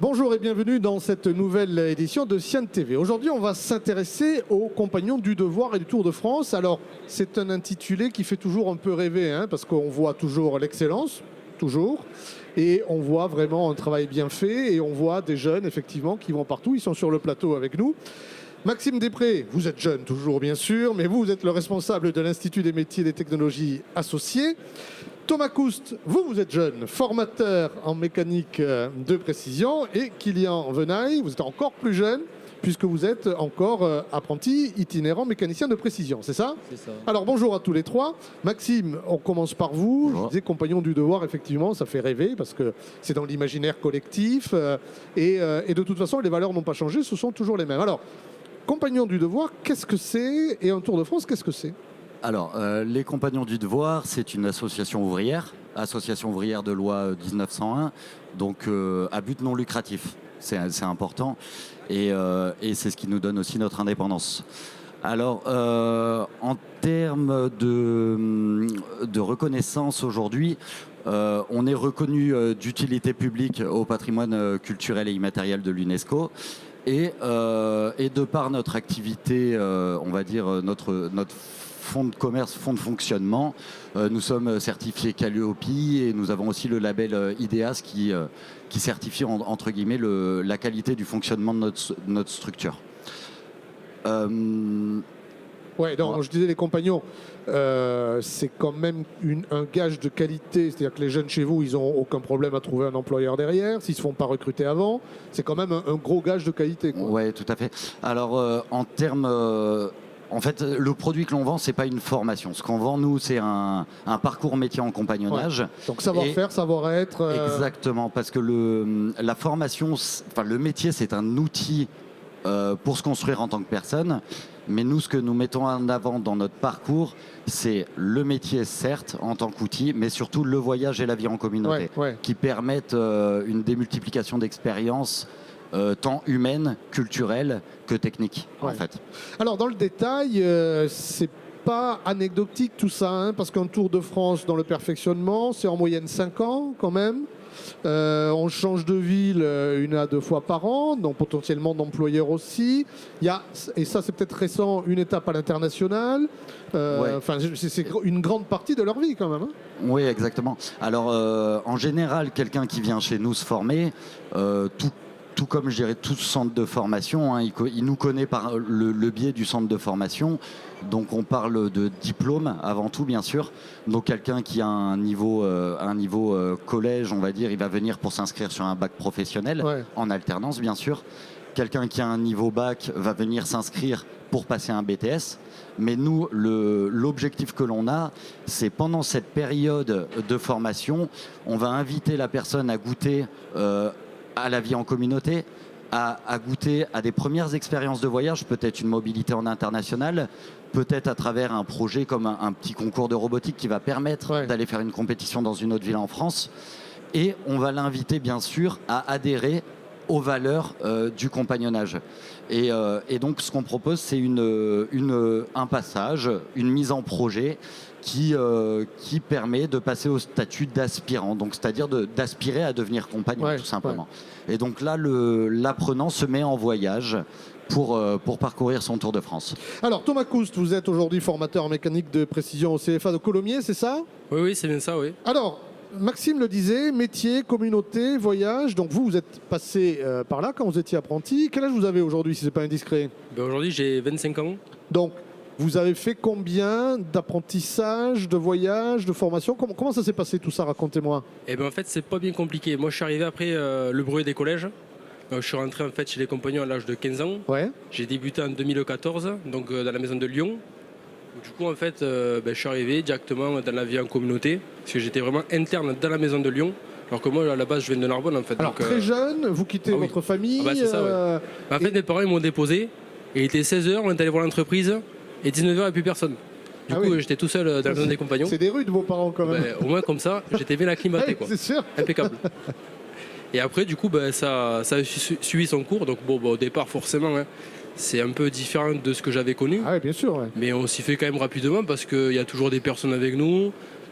Bonjour et bienvenue dans cette nouvelle édition de Sienne TV. Aujourd'hui, on va s'intéresser aux compagnons du devoir et du Tour de France. Alors, c'est un intitulé qui fait toujours un peu rêver, parce qu'on voit toujours l'excellence, toujours, et on voit vraiment un travail bien fait, et on voit des jeunes, effectivement, qui vont partout. Ils sont sur le plateau avec nous. Maxime Després, vous êtes jeune toujours, bien sûr, mais vous êtes le responsable de l'Institut des métiers et des technologies associés. Thomas Coust, vous êtes jeune, formateur en mécanique de précision. Et Kylian Venaille, vous êtes encore plus jeune, puisque vous êtes encore apprenti itinérant mécanicien de précision, c'est ça? C'est ça. Alors bonjour à tous les trois. Maxime, on commence par vous. Bonjour. Je disais compagnon du devoir, effectivement, ça fait rêver, parce que c'est dans l'imaginaire collectif. Et de toute façon, les valeurs n'ont pas changé, ce sont toujours les mêmes. Alors, compagnon du devoir, qu'est-ce que c'est? Et un Tour de France, qu'est-ce que c'est? Alors, les Compagnons du Devoir, c'est une association ouvrière de loi 1901, donc à but non lucratif. C'est important et c'est ce qui nous donne aussi notre indépendance. Alors, en termes de reconnaissance aujourd'hui, on est reconnu d'utilité publique au patrimoine culturel et immatériel de l'UNESCO. Et de par notre activité, on va dire notre fonds de commerce, fonds de fonctionnement, nous sommes certifiés Calliope et nous avons aussi le label IDEAS qui certifie entre guillemets la qualité du fonctionnement de notre structure. Ouais, non, je disais les compagnons, c'est quand même un gage de qualité. C'est-à-dire que les jeunes chez vous, ils n'ont aucun problème à trouver un employeur derrière. S'ils ne se font pas recruter avant, c'est quand même un gros gage de qualité, quoi. Oui, tout à fait. Alors, en termes... en fait, le produit que l'on vend, c'est pas une formation. Ce qu'on vend, nous, c'est un parcours métier en compagnonnage. Ouais. Donc savoir-faire, savoir-être. Exactement, parce que la formation, le métier, c'est un outil pour se construire en tant que personne. Mais nous, ce que nous mettons en avant dans notre parcours, c'est le métier, certes, en tant qu'outil, mais surtout le voyage et la vie en communauté, qui permettent une démultiplication d'expériences tant humaines, culturelles que techniques, en fait. Alors, dans le détail, c'est pas anecdotique tout ça, parce qu'un Tour de France dans le perfectionnement, c'est en moyenne 5 ans quand même. On change de ville 1 à 2 fois par an, donc potentiellement d'employeurs aussi. Il y a, et ça c'est peut-être récent, une étape à l'international. C'est une grande partie de leur vie quand même. Oui, exactement. Alors, en général, quelqu'un qui vient chez nous se former, tout comme je dirais tout centre de formation, il nous connaît par le biais du centre de formation. Donc on parle de diplôme avant tout, bien sûr. Donc quelqu'un qui a un niveau collège, on va dire, il va venir pour s'inscrire sur un bac professionnel, en alternance bien sûr. Quelqu'un qui a un niveau bac va venir s'inscrire pour passer un BTS. Mais nous, l'objectif que l'on a, c'est pendant cette période de formation, on va inviter la personne à goûter à la vie en communauté, à goûter à des premières expériences de voyage, peut-être une mobilité en international, peut-être à travers un projet comme un petit concours de robotique qui va permettre d'aller faire une compétition dans une autre ville en France. Et on va l'inviter bien sûr à adhérer aux valeurs du compagnonnage. Et donc ce qu'on propose, c'est un passage, une mise en projet qui permet de passer au statut d'aspirant, donc c'est-à-dire d'aspirer à devenir compagnon, tout simplement. Et donc là, l'apprenant se met en voyage pour parcourir son Tour de France. Alors Thomas Coust, vous êtes aujourd'hui formateur en mécanique de précision au CFA de Colomiers, c'est ça? Oui, c'est bien ça, oui. Alors, Maxime le disait, métier, communauté, voyage. Donc vous êtes passé par là quand vous étiez apprenti. Quel âge vous avez aujourd'hui, si ce n'est pas indiscret? Aujourd'hui, j'ai 25 ans. Donc, vous avez fait combien d'apprentissage, de voyage, de formation? Comment ça s'est passé tout ça? Racontez-moi. Eh bien, en fait, c'est pas bien compliqué. Moi, je suis arrivé après le brevet des collèges. Je suis rentré en fait chez les compagnons à l'âge de 15 ans. J'ai débuté en 2014, donc dans la maison de Lyon. Du coup, en fait, je suis arrivé directement dans la vie en communauté, parce que j'étais vraiment interne dans la maison de Lyon. Alors que moi, à la base, je viens de Narbonne, en fait. Alors, donc, très jeune, vous quittez votre famille. C'est ça, En fait, mes parents, ils m'ont déposé. Et il était 16h, on est allé voir l'entreprise. Et 19h, il n'y a plus personne. Du coup, j'étais tout seul dans la maison des compagnons. C'est des rudes, vos parents, quand même. Au moins, comme ça, j'étais bien acclimaté. C'est sûr. Impeccable. Et après, du coup, ça a suivi son cours. Donc, au départ, forcément, c'est un peu différent de ce que j'avais connu. Ah oui, bien sûr. Mais on s'y fait quand même rapidement parce qu'il y a toujours des personnes avec nous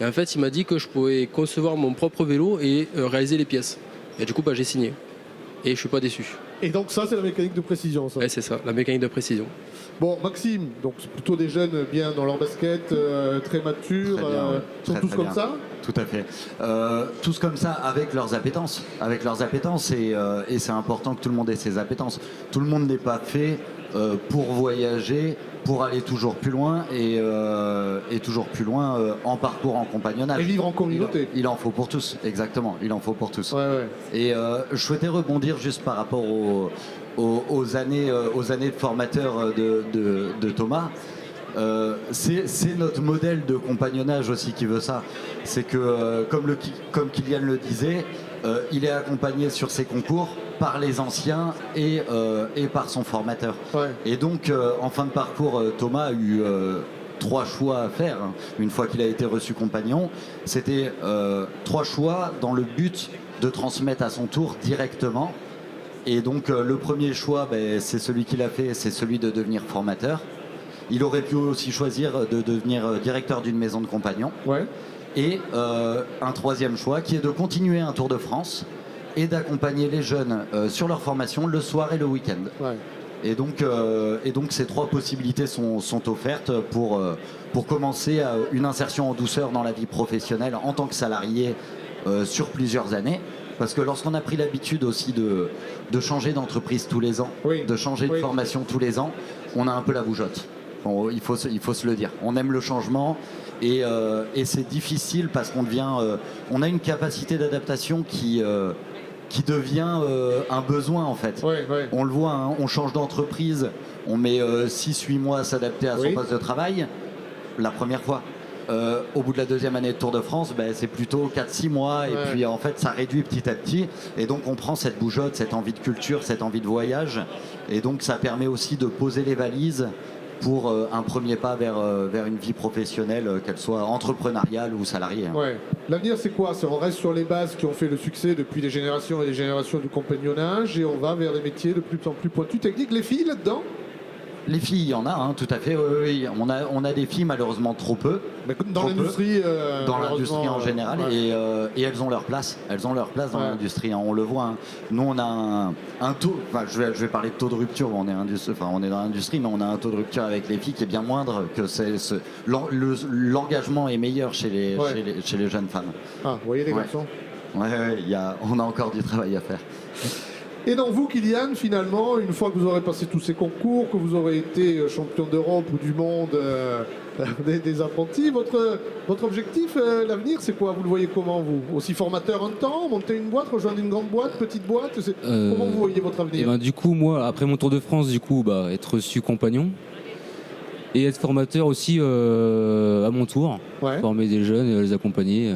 Et en fait, il m'a dit que je pouvais concevoir mon propre vélo et réaliser les pièces. Et du coup, j'ai signé. Et je suis pas déçu. Et donc ça, c'est la mécanique de précision, ça. Ouais, c'est ça, la mécanique de précision. Bon, Maxime, donc c'est plutôt des jeunes bien dans leur basket, très matures, sont tous comme ça. Tout à fait. Tous comme ça, avec leurs appétences. Et c'est important que tout le monde ait ses appétences. Tout le monde n'est pas fait pour voyager, pour aller toujours plus loin et toujours plus loin en parcours, en compagnonnage. Et vivre en communauté. Il en faut pour tous, exactement. Il en faut pour tous. Ouais. Et je souhaitais rebondir juste par rapport aux années de formateur de Thomas. C'est notre modèle de compagnonnage aussi qui veut ça. C'est que, comme Kylian le disait, il est accompagné sur ses concours par les anciens et par son formateur. Ouais. Et donc, en fin de parcours, Thomas a eu 3 choix à faire, une fois qu'il a été reçu compagnon. C'était 3 choix dans le but de transmettre à son tour directement. Et donc, le premier choix, c'est celui qu'il a fait, c'est celui de devenir formateur. Il aurait pu aussi choisir de devenir directeur d'une maison de compagnons. Ouais. Et un 3e choix qui est de continuer un Tour de France et d'accompagner les jeunes sur leur formation le soir et le week-end. Ouais. Et donc ces 3 possibilités sont offertes pour commencer une insertion en douceur dans la vie professionnelle en tant que salarié sur plusieurs années. Parce que lorsqu'on a pris l'habitude aussi de changer d'entreprise tous les ans, de changer de formation tous les ans, on a un peu la bougeotte. Bon, il faut se le dire. On aime le changement et c'est difficile parce on a une capacité d'adaptation qui devient un besoin en fait. Ouais. On le voit, hein, on change d'entreprise, on met 6-8 mois à s'adapter à son poste de travail la première fois. Au bout de la 2e année de Tour de France, c'est plutôt 4-6 mois et puis en fait ça réduit petit à petit et donc on prend cette bougeotte, cette envie de culture, cette envie de voyage et donc ça permet aussi de poser les valises pour un premier pas vers une vie professionnelle, qu'elle soit entrepreneuriale ou salariée. Ouais. L'avenir, c'est quoi? On reste sur les bases qui ont fait le succès depuis des générations et des générations du compagnonnage et on va vers des métiers de plus en plus pointus techniques. Les filles là-dedans? Les filles, il y en a, hein, tout à fait. Oui. On a des filles, malheureusement trop peu. Mais dans l'industrie, dans l'industrie en général, et elles ont leur place. Elles ont leur place dans l'industrie. Hein, on le voit. Hein. Nous, on a un taux. Enfin, je vais parler de taux de rupture. On est dans l'industrie, mais on a un taux de rupture avec les filles qui est bien moindre que l'engagement est meilleur chez les jeunes femmes. Ah, vous voyez les garçons. Ouais, on a encore du travail à faire. Et donc vous, Kylian, finalement, une fois que vous aurez passé tous ces concours, que vous aurez été champion d'Europe ou du monde des apprentis, votre objectif, l'avenir, c'est quoi? Vous le voyez comment, vous? Aussi formateur un temps, monter une boîte, rejoindre une grande boîte, petite boîte? Comment vous voyez votre avenir? Du coup, moi, après mon Tour de France, être reçu compagnon et être formateur aussi à mon tour, former des jeunes et les accompagner.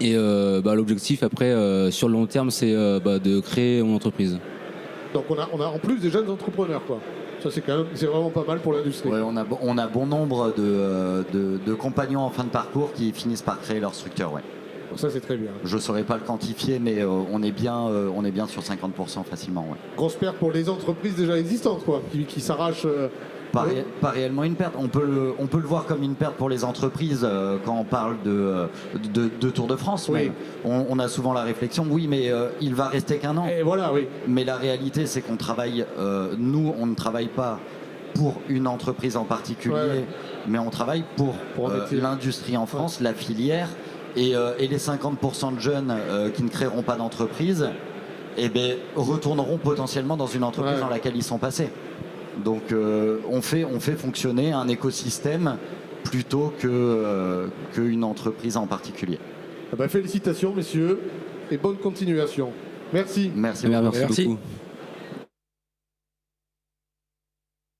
Et l'objectif après, sur le long terme, c'est de créer mon entreprise. Donc on a en plus des jeunes entrepreneurs, quoi. Ça c'est vraiment pas mal pour l'industrie. Ouais, on a bon nombre de compagnons en fin de parcours qui finissent par créer leur structure. Ouais. Donc ça c'est très bien. Je ne saurais pas le quantifier, mais on est bien sur 50% facilement. Ouais. Grosse perte pour les entreprises déjà existantes, quoi, qui s'arrachent. Pas réellement une perte. On peut le voir comme une perte pour les entreprises quand on parle de Tour de France. Oui. On a souvent la réflexion, oui, mais il va rester qu'un an. Et voilà, oui. Mais la réalité, c'est qu'on travaille, nous, on ne travaille pas pour une entreprise en particulier, mais on travaille pour l'industrie en France, la filière, et les 50% de jeunes qui ne créeront pas d'entreprise, retourneront potentiellement dans une entreprise dans laquelle ils sont passés. Donc on fait fonctionner un écosystème plutôt qu'une entreprise en particulier. Félicitations messieurs et bonne continuation. Merci. Merci beaucoup.